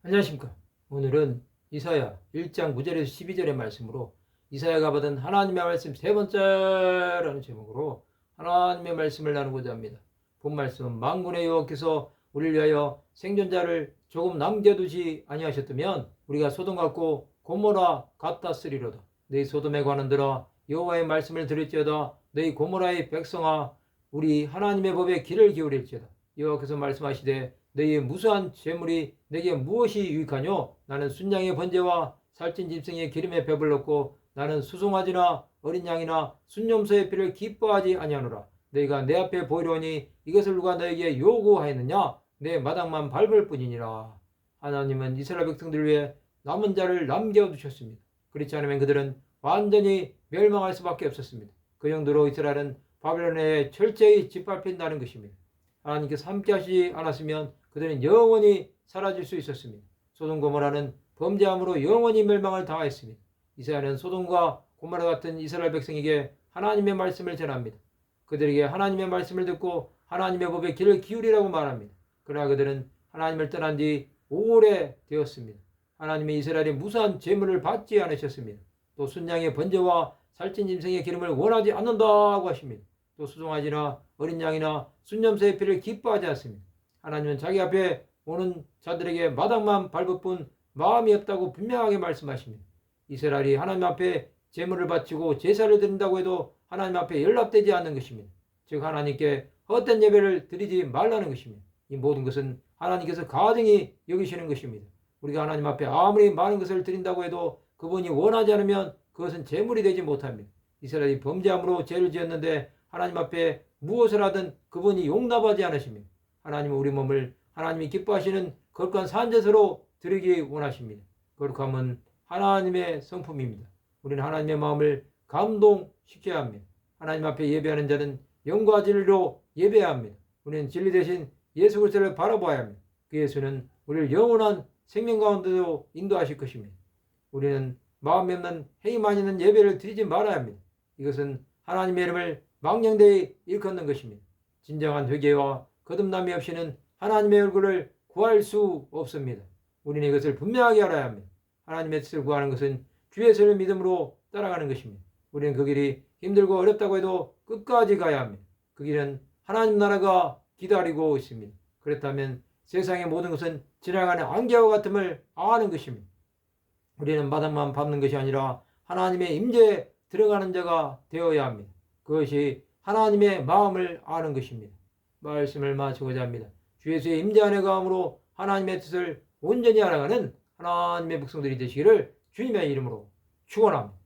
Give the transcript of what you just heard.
안녕하십니까. 오늘은 이사야 1장 9절에서 12절의 말씀으로 이사야가 받은 하나님의 말씀 세 번째라는 제목으로 하나님의 말씀을 나누고자 합니다. 본 말씀은 만군의 여호와께서 우리를 위하여 생존자를 조금 남겨두지 아니하셨다면 우리가 소돔 같고 고모라 같았으리로다. 너희 소돔에 관한들아 여호와의 말씀을 들을지어다. 너희 고모라의 백성아 우리 하나님의 법에 귀를 기울일지어다. 여호와께서 말씀하시되 너희의 무수한 재물이 내게 무엇이 유익하뇨? 나는 순양의 번제와 살찐 짐승의 기름에 배불렀고 나는 수송아지나 어린 양이나 순염소의 피를 기뻐하지 아니하노라. 너희가 내 앞에 보이려니 이것을 누가 너에게 요구하였느냐? 내 마당만 밟을 뿐이니라. 하나님은 이스라엘 백성들 위해 남은 자를 남겨두셨습니다. 그렇지 않으면 그들은 완전히 멸망할 수밖에 없었습니다. 그 정도로 이스라엘은 바벨론에 철저히 짓밟힌다는 것입니다. 하나님께서 함께 하시지 않았으면 그들은 영원히 사라질 수 있었습니다. 소돔 고모라는 범죄함으로 영원히 멸망을 당하였습니다. 이사야는 소돔과 고모라 같은 이스라엘 백성에게 하나님의 말씀을 전합니다. 그들에게 하나님의 말씀을 듣고 하나님의 법에 귀를 기울이라고 말합니다. 그러나 그들은 하나님을 떠난 뒤 오래 되었습니다. 하나님의 이스라엘의 무수한 재물을 받지 않으셨습니다. 또 순양의 번제와 살찐 짐승의 기름을 원하지 않는다고 하십니다. 또 수송아지나 어린 양이나 순염소의 피를 기뻐하지 않습니다. 하나님은 자기 앞에 오는 자들에게 마당만 밟을 뿐 마음이 없다고 분명하게 말씀하십니다. 이스라엘이 하나님 앞에 제물을 바치고 제사를 드린다고 해도 하나님 앞에 연락되지 않는 것입니다. 즉 하나님께 헛된 예배를 드리지 말라는 것입니다. 이 모든 것은 하나님께서 가증히 여기시는 것입니다. 우리가 하나님 앞에 아무리 많은 것을 드린다고 해도 그분이 원하지 않으면 그것은 제물이 되지 못합니다. 이스라엘이 범죄함으로 죄를 지었는데 하나님 앞에 무엇을 하든 그분이 용납하지 않으십니다. 하나님은 우리 몸을 하나님이 기뻐하시는 거룩한 산제사로 드리기 원하십니다. 거룩함은 하나님의 성품입니다. 우리는 하나님의 마음을 감동시켜야 합니다. 하나님 앞에 예배하는 자는 영과 진리로 예배해야 합니다. 우리는 진리 대신 예수 그리스도를 바라봐야 합니다. 그 예수는 우리를 영원한 생명 가운데로 인도하실 것입니다. 우리는 마음에 없는 행위만 있는 예배를 드리지 말아야 합니다. 이것은 하나님의 이름을 망령되이 일컫는 것입니다. 진정한 회개와 거듭남이 없이는 하나님의 얼굴을 구할 수 없습니다. 우리는 이것을 분명하게 알아야 합니다. 하나님의 뜻을 구하는 것은 주의 설을 믿음으로 따라가는 것입니다. 우리는 그 길이 힘들고 어렵다고 해도 끝까지 가야 합니다. 그 길은 하나님 나라가 기다리고 있습니다. 그렇다면 세상의 모든 것은 지나가는 안개와 같음을 아는 것입니다. 우리는 마당만 밟는 것이 아니라 하나님의 임재에 들어가는 자가 되어야 합니다. 그것이 하나님의 마음을 아는 것입니다. 말씀을 마치고자 합니다. 주 예수의 임재 안에 가함으로 하나님의 뜻을 온전히 알아가는 하나님의 백성들이 되시기를 주님의 이름으로 축원합니다.